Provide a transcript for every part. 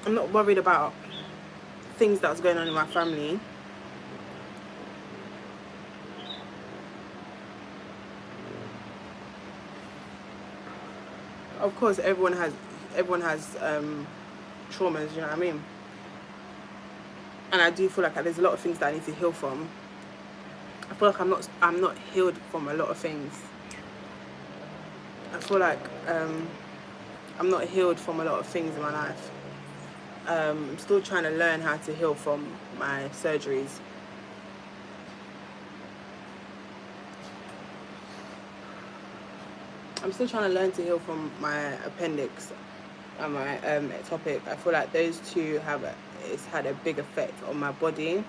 I'm not worried about things that's going on in my family. Of course, everyone has traumas. You know what I mean? And I do feel like there's a lot of things that I need to heal from. I feel like I'm not healed from a lot of things. I feel like I'm not healed from a lot of things in my life. I'm still trying to learn how to heal from my surgeries. I'm still trying to learn to heal from my appendix and my ectopic. I feel like those two it's had a big effect on my body.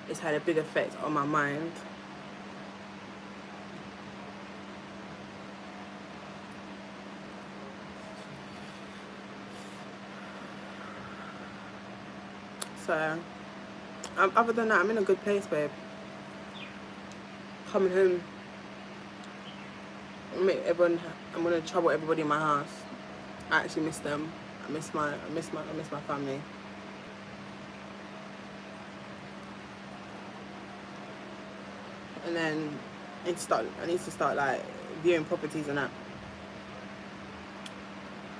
It's had a big effect on my mind. So, other than that, I'm in a good place, babe. Coming home, I'm gonna trouble everybody in my house. I actually miss them. I miss my family. And then I need to start like viewing properties and that,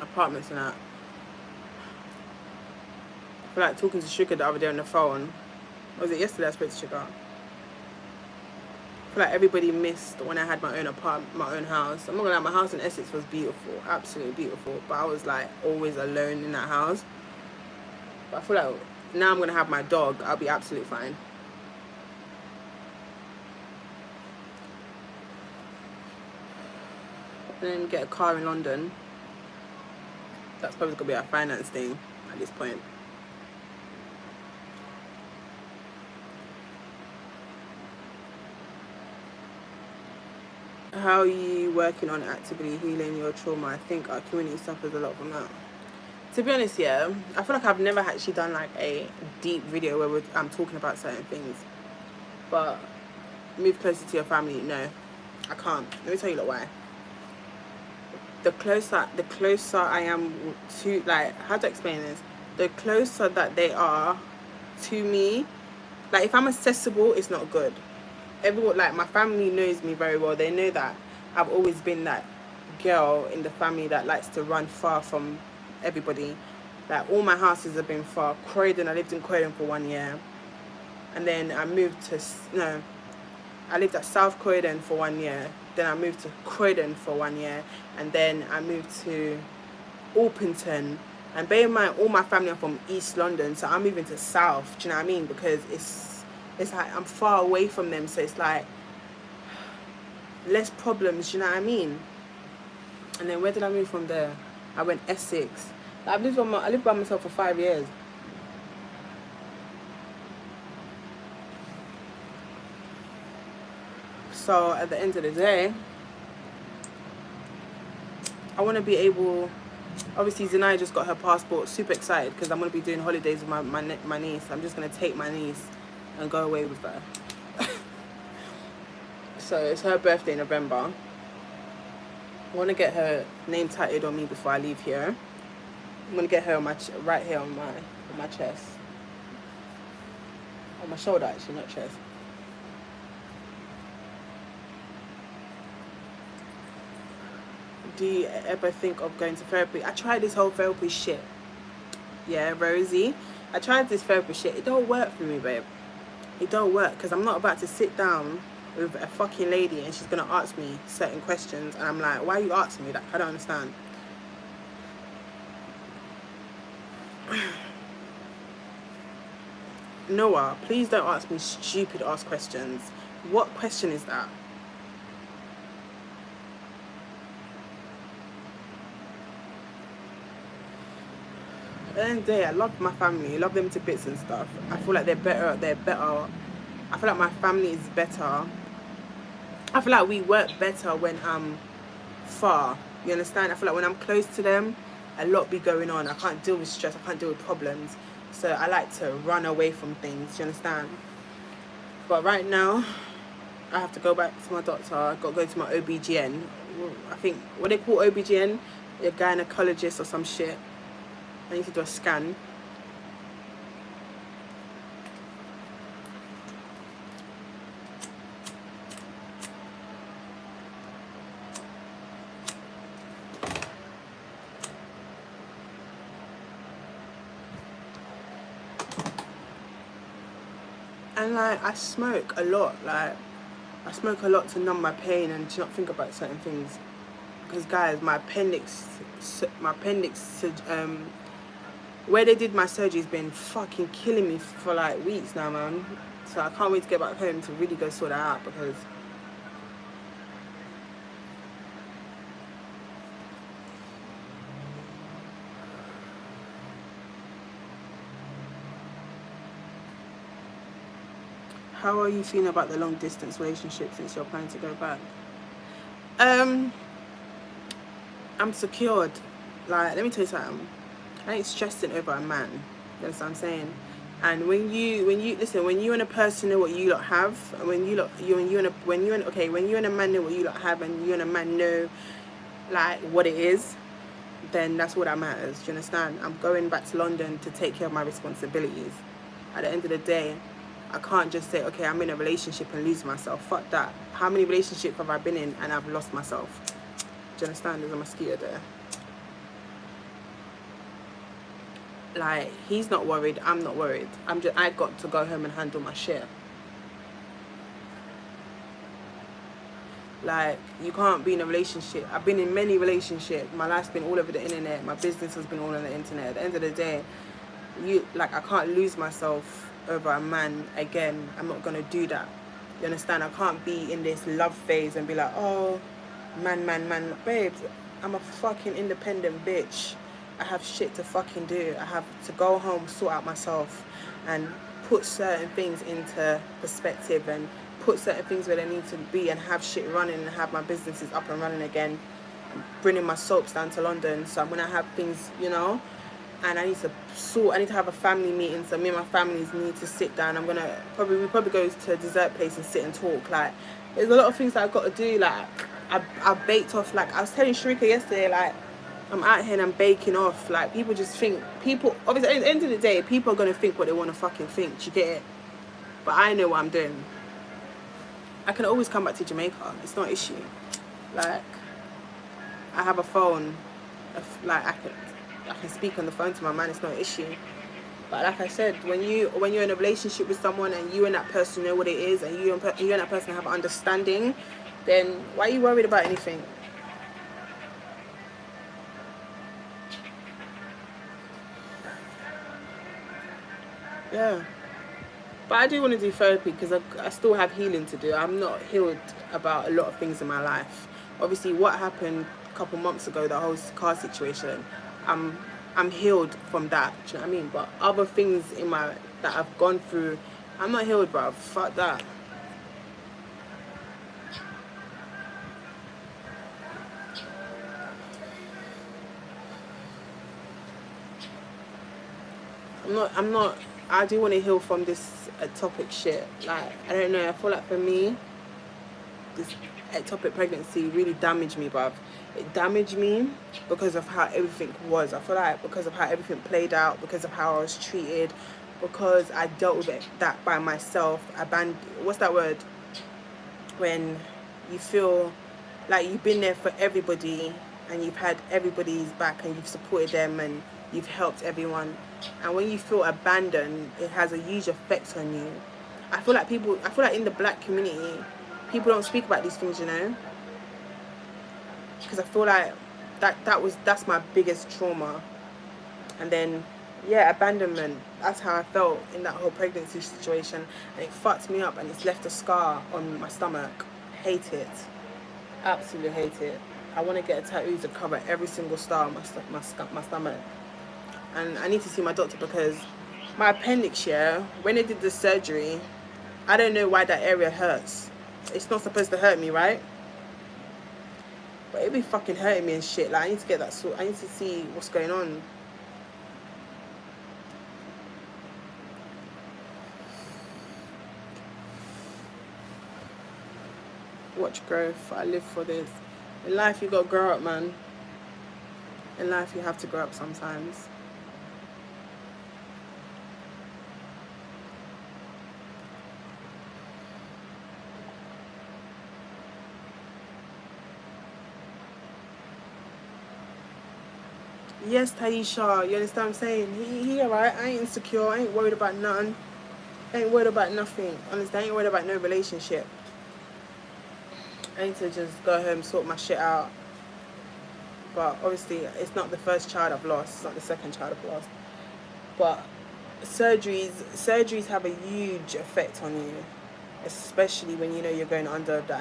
apartments and that. I feel like talking to Sugar the other day on the phone. Was it yesterday I spoke to Sugar? I feel like everybody missed when I had my own apartment, my own house. I'm not gonna lie, my house in Essex was beautiful, absolutely beautiful. But I was like always alone in that house. But I feel like now I'm gonna have my dog, I'll be absolutely fine. And then get a car in London. That's probably gonna be a finance thing at this point. How are you working on actively healing your trauma? I think our community suffers a lot from that. To be honest, yeah, I feel like I've never actually done like a deep video where I'm talking about certain things. But move closer to your family, no, I can't. Let me tell you like why. The closer I am to, like, how to explain this? The closer that they are to me, like if I'm accessible, it's not good. Everyone, like my family knows me very well. They know that I've always been that girl in the family that likes to run far from everybody. Like all my houses have been far. Croydon, I lived in Croydon for 1 year, and then I moved to no, I lived at South Croydon for 1 year. Then I moved to Croydon for 1 year, and then I moved to Orpington. And bear in mind, all my family are from East London, so I'm moving to South. Do you know what I mean? Because it's like I'm far away from them, so it's like less problems. Do you know what I mean? And then where did I move from there? I went Essex. I lived by myself for 5 years. So at the end of the day, I want to be able. Obviously, Zanaya just got her passport. Super excited because I'm going to be doing holidays with my niece. I'm just going to take my niece and go away with her. So it's her birthday in November. I want to get her name tattooed on me before I leave here. I'm going to get her on right here on my chest. On my shoulder, actually, not chest. Do you ever think of going to therapy? I tried this whole therapy shit. Yeah, Rosie. I tried this therapy shit. It don't work for me, babe. It don't work because I'm not about to sit down with a fucking lady and she's going to ask me certain questions. And I'm like, why are you asking me that? I don't understand. Noah, please don't ask me stupid ass questions. What question is that? At the end of the day, I love my family. I love them to bits and stuff. I feel like they're better. I feel like my family is better. I feel like we work better when I'm far. You understand? I feel like when I'm close to them, a lot be going on. I can't deal with stress. I can't deal with problems. So I like to run away from things. You understand? But right now, I have to go back to my doctor. I've got to go to my OBGN. I think, what they call OBGN? A gynecologist or some shit. I need to do a scan. And like, I smoke a lot. Like, I smoke a lot to numb my pain and to not think about certain things. Because guys, my appendix, where they did my surgery has been fucking killing me for like weeks now, man. So I can't wait to get back home to really go sort that out, because how are you feeling about the long distance relationship since you're planning to go back? I'm secured. Like, let me tell you something. I ain't stressing over a man. You understand what I'm saying? And when you listen, when you and a person know what you lot have, and when you and a man know what you lot have, and you and a man know like what it is, then that's what that matters. Do you understand? I'm going back to London to take care of my responsibilities. At the end of the day, I can't just say, okay, I'm in a relationship and lose myself. Fuck that. How many relationships have I been in and I've lost myself? Do you understand? There's a mosquito there. Like, he's not worried, I'm not worried. I got to go home and handle my shit. Like, you can't be in a relationship. I've been in many relationships. My life's been all over the internet. My business has been all on the internet. At the end of the day, I can't lose myself over a man again. I'm not gonna do that. You understand? I can't be in this love phase and be like, oh, man. Babes, I'm a fucking independent bitch. I have shit to fucking do. I have to go home, sort out myself, and put certain things into perspective, and put certain things where they need to be, and have shit running, and have my businesses up and running again. I'm bringing my soaps down to London, so I'm gonna have things, you know. And I need to have a family meeting, so me and my families need to sit down. We probably go to a dessert place and sit and talk. Like, there's a lot of things that I've got to do. Like, I baked off, like, I was telling Sharika yesterday, like, I'm out here and I'm baking off. Like, people just think, obviously, at the end of the day, people are going to think what they want to fucking think. Do you get it? But I know what I'm doing. I can always come back to Jamaica. It's not an issue. Like, I have a phone. Like, I can speak on the phone to my man. It's not an issue. But like I said, when you're in a relationship with someone and you and that person know what it is, and you and that person have an understanding, then why are you worried about anything? Yeah. But I do want to do therapy because I still have healing to do. I'm not healed about a lot of things in my life. Obviously, what happened a couple months ago, the whole car situation, I'm healed from that. Do you know what I mean? But other things that I've gone through, I'm not healed, bruv. Fuck that. I'm not. I do want to heal from this ectopic shit. Like, I don't know. I feel like for me, this ectopic pregnancy really damaged me, bruv. It damaged me because of how everything was. I feel like because of how everything played out, because of how I was treated, because I dealt with that by myself. What's that word? When you feel like you've been there for everybody and you've had everybody's back and you've supported them and you've helped everyone, and when you feel abandoned, it has a huge effect on you. I feel like in the black community, people don't speak about these things, you know, because I feel like that's my biggest trauma. And then, yeah, abandonment, that's how I felt in that whole pregnancy situation, and it fucked me up, and it's left a scar on my stomach. Hate it, absolutely hate it. I want to get a tattoo to cover every single star on my stomach. And I need to see my doctor because my appendix, yeah, when they did the surgery, I don't know why that area hurts. It's not supposed to hurt me, right? But it be fucking hurting me and shit. Like, I need to get that I need to see what's going on. Watch growth. I live for this. In life, you gotta grow up, man. In life, you have to grow up sometimes. Yes, Taisha, you understand what I'm saying? He alright. I ain't insecure. I ain't worried about nothing. I ain't worried about nothing. Honestly, I ain't worried about no relationship. I need to just go home, sort my shit out. But obviously, it's not the first child I've lost. It's not the second child I've lost. But surgeries have a huge effect on you, especially when you know you're going under the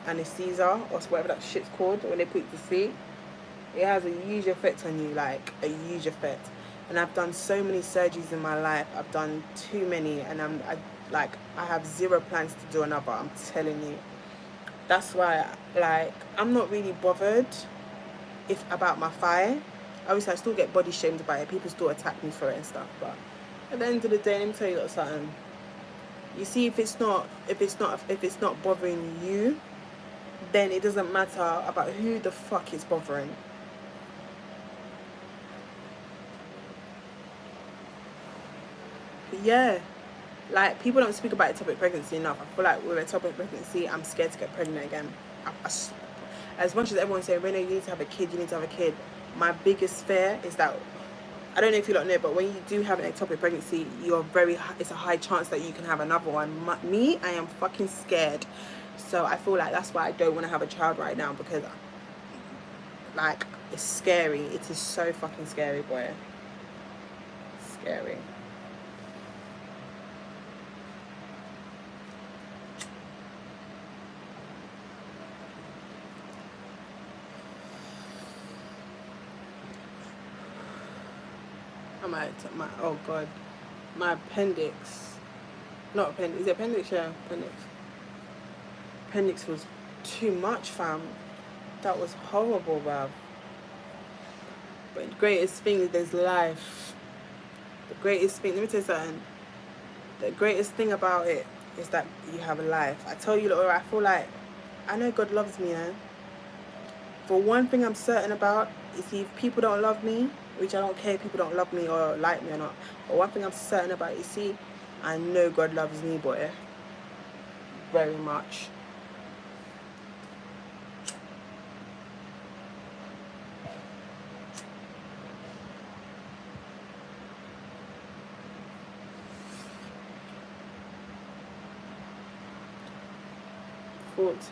anesthesia or whatever that shit's called when they put you to sleep. It has a huge effect on you, like a huge effect. And I've done so many surgeries in my life. I've done too many, and I have zero plans to do another. I'm telling you. That's why, like, I'm not really bothered if about my thigh. Obviously, I still get body shamed by it. People still attack me for it and stuff. But at the end of the day, let me tell you something. You see, if it's not bothering you, then it doesn't matter about who the fuck it's bothering. But yeah, like, people don't speak about ectopic pregnancy enough. I feel like with ectopic pregnancy, I'm scared to get pregnant again. As much as everyone's saying, Reno, you need to have a kid, you need to have a kid. My biggest fear is that, I don't know if you don't know, but when you do have an ectopic pregnancy, it's a high chance that you can have another one. I am fucking scared. So I feel like that's why I don't want to have a child right now, because, like, it's scary. It is so fucking scary, boy. Scary. Oh god, my appendix, not appendix, is it appendix? Yeah, appendix was too much, fam. That was horrible, bruv. But the greatest thing is there's life. The greatest thing, let me tell you something, the greatest thing about it is that you have a life. I tell you, Laura, I feel like, I know God loves me, For one thing I'm certain about is, if people don't love me, which I don't care if people don't love me or like me or not, but one thing I'm certain about, you see, I know God loves me, boy. Very much.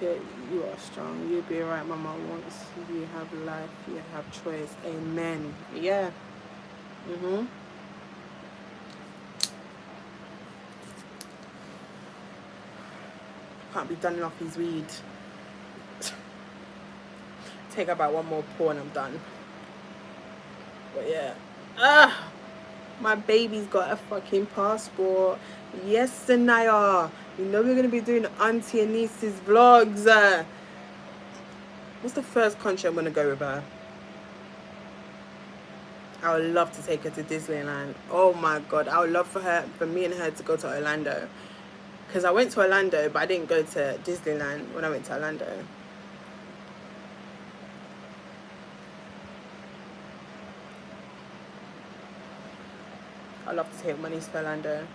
Here, you are strong. You'll be alright, Mama. Once you have life, you have choice. Amen. Yeah. Can't be done enough these weed. Take about one more pour and I'm done. But yeah. My baby's got a fucking passport. Yes, Sanaya. You know we're gonna be doing Auntie and Niece's vlogs. What's the first country I'm gonna go with her? I would love to take her to Disneyland. Oh my god, I would love for me and her to go to Orlando. Because I went to Orlando, but I didn't go to Disneyland when I went to Orlando. I'd love to take my niece to Orlando.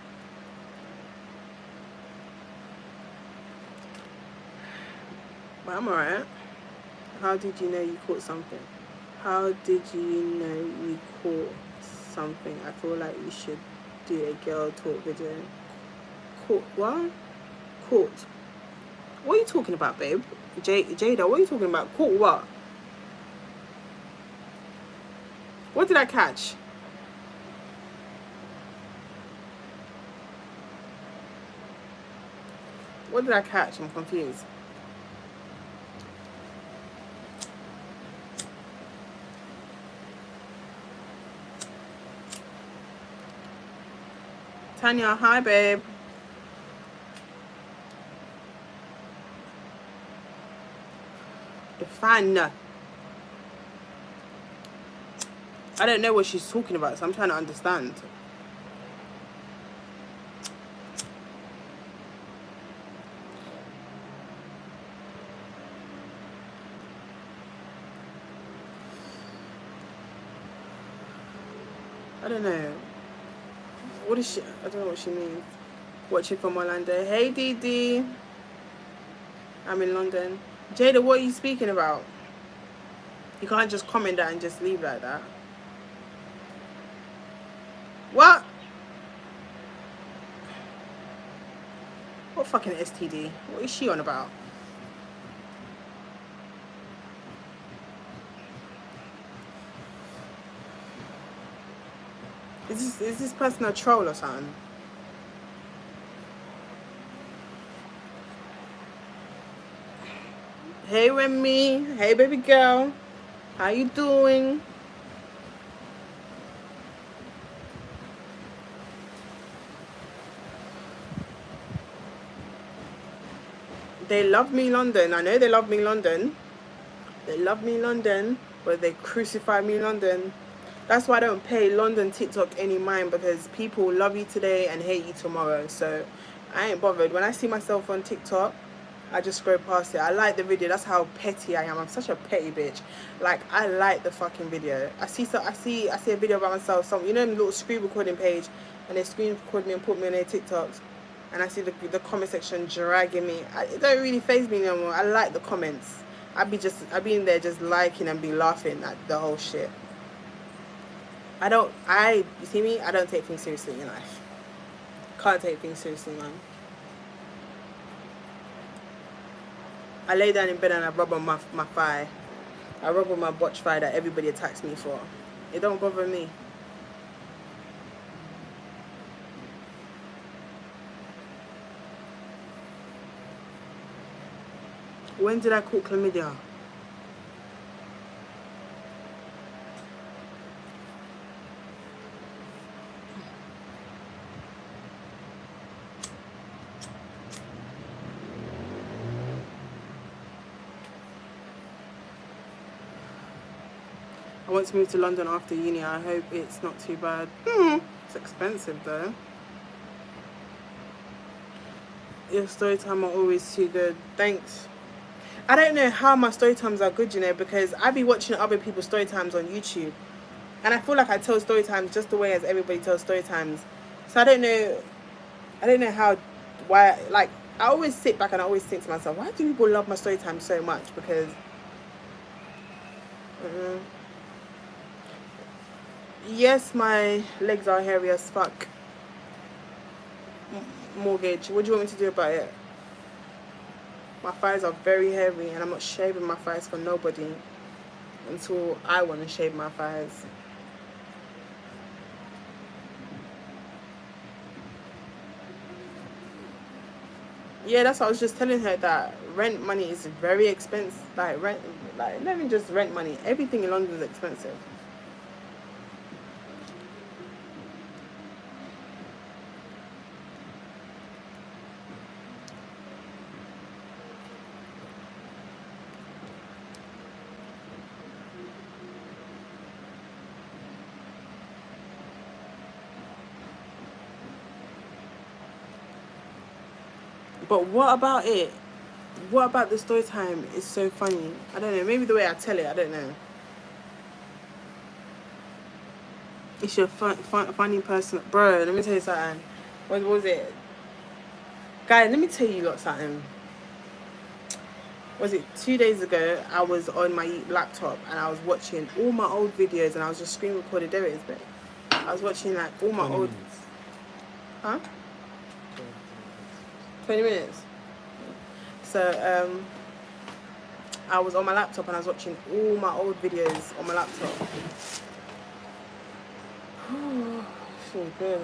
But I'm alright. How did you know you caught something? How did you know you caught something? I feel like you should do a girl talk video. Caught what? Caught. What are you talking about, babe? Jada, what are you talking about? Caught what? What did I catch? What did I catch? I'm confused. Tanya, hi, babe. The fan. I don't know what she's talking about, so I'm trying to understand. I don't know. What is she? I don't know what she means. Watching from Orlando. Hey, Dee. I'm in London. Jada, what are you speaking about? You can't just comment that and just leave like that. What? What fucking STD? What is she on about? Is this person a troll or something? Hey Remy, hey baby girl, how you doing? They love me London. I know they love me London. They love me London, but they crucify me London. That's why I don't pay London TikTok any mind, because people love you today and hate you tomorrow. So I ain't bothered. When I see myself on TikTok, I just scroll past it. I like the video. That's how petty I am. I'm such a petty bitch. Like, I like the fucking video. I see a video about myself. Some, you know, little screen recording page, and they screen record me and put me on their TikToks, and I see the comment section dragging me. It don't really faze me no more. I like the comments. I be in there just liking and be laughing at the whole shit. You see me? I don't take things seriously in life. Can't take things seriously, man. I lay down in bed and I rub on my thigh. I rub on my botch thigh that everybody attacks me for. It don't bother me. When did I caught chlamydia? I want to move to London after uni. I hope it's not too bad. It's expensive though. Your story time are always too good. Thanks. I don't know how my story times are good, you know, because I be watching other people's story times on YouTube, and I feel like I tell story times just the way as everybody tells story times. So I don't know why. Like, I always sit back and I always think to myself, why do people love my story time so much? Because yes, my legs are hairy as fuck. Mortgage. What do you want me to do about it? My thighs are very hairy, and I'm not shaving my thighs for nobody until I want to shave my thighs. Yeah, that's what I was just telling her, that rent money is very expensive. Like, not even just rent money. Everything in London is expensive. But what about it? What about the story time is so funny? I don't know. Maybe the way I tell it, I don't know. It's your funny person. Bro, let me tell you something. What was it? Guys, let me tell you lot something. Was it 2 days ago? I was on my laptop and I was watching all my old videos, and I was just screen recording. There it is, babe. I was watching like all my old... minutes. Huh? 20 minutes. So I was on my laptop and I was watching all my old videos on my laptop. Feel good.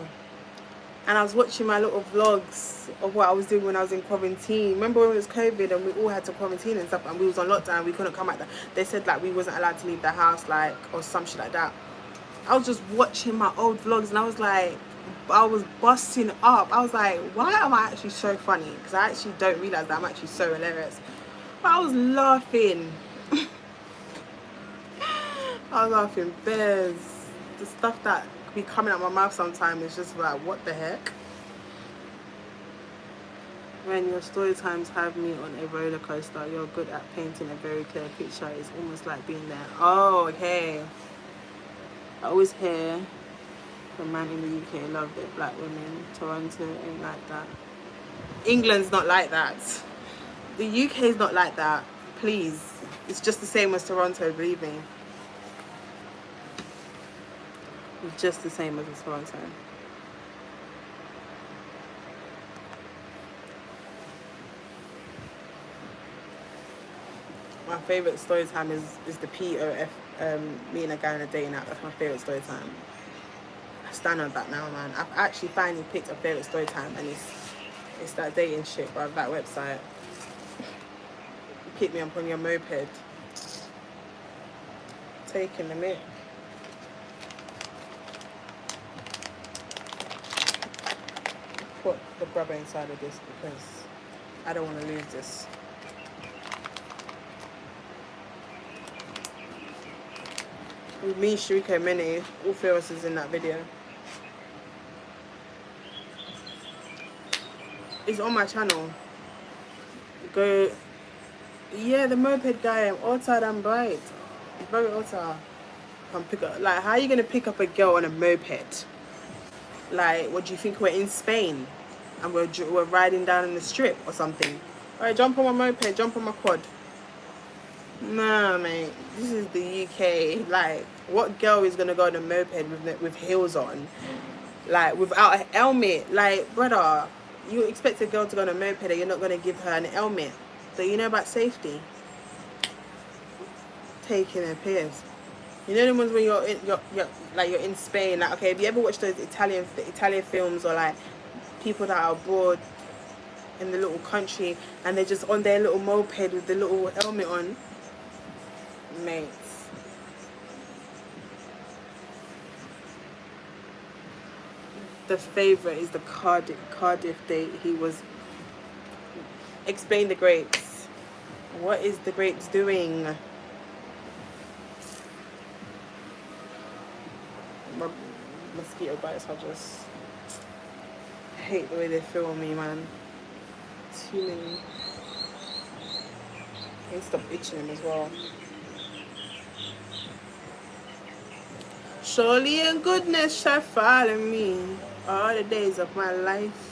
And I was watching my little vlogs of what I was doing when I was in quarantine. Remember when it was COVID and we all had to quarantine and stuff, and we was on lockdown, we couldn't come out there. They said like we wasn't allowed to leave the house, like, or some shit like that. I was just watching my old vlogs and I was like, I was busting up. I was like, why am I actually so funny? Because I actually don't realise that I'm actually so hilarious. But I was laughing. I was laughing bears. The stuff that be coming out my mouth sometimes is just like, what the heck? When your story times have me on a roller coaster, you're good at painting a very clear picture. It's almost like being there. Oh, okay. I always hear the man in the UK love it, black women. Toronto ain't like that. England's not like that. The UK is not like that. Please. It's just the same as Toronto, believe me. It's just the same as a story time. My favourite story time is the POF, me and a guy on a dating app. That's my favourite story time. I stand on that now, man. I've actually finally picked a favourite story time, and it's that dating shit, bro. That website. Pick me up on your moped. Taking the mic. Put the rubber inside of this because I don't want to lose this. With me, Sharika, and Mene, all three of us is in that video. It's on my channel. Go. Yeah, the moped guy, Otta and Bright. Very Otta. Come pick up. Like, how are you gonna pick up a girl on a moped? Like, what do you think, we're in Spain and we're riding down in the strip or something? All right, jump on my moped, jump on my quad. Nah, mate, this is the UK. Like, what girl is gonna go on a moped with heels on, like without a helmet? Like, brother, you expect a girl to go on a moped and you're not gonna give her an helmet? So you know about safety? Taking a piss. You know the ones when you're in Spain. Like, okay, have you ever watched those Italian films, or like people that are abroad in the little country and they're just on their little moped with the little helmet on? Mates. The favourite is the Cardiff date. He was... Explain the grapes. What is the grapes doing? My mosquito bites, I just hate the way they film me, man. Too many. I can stop itching them as well. Surely in goodness shall follow me all the days of my life.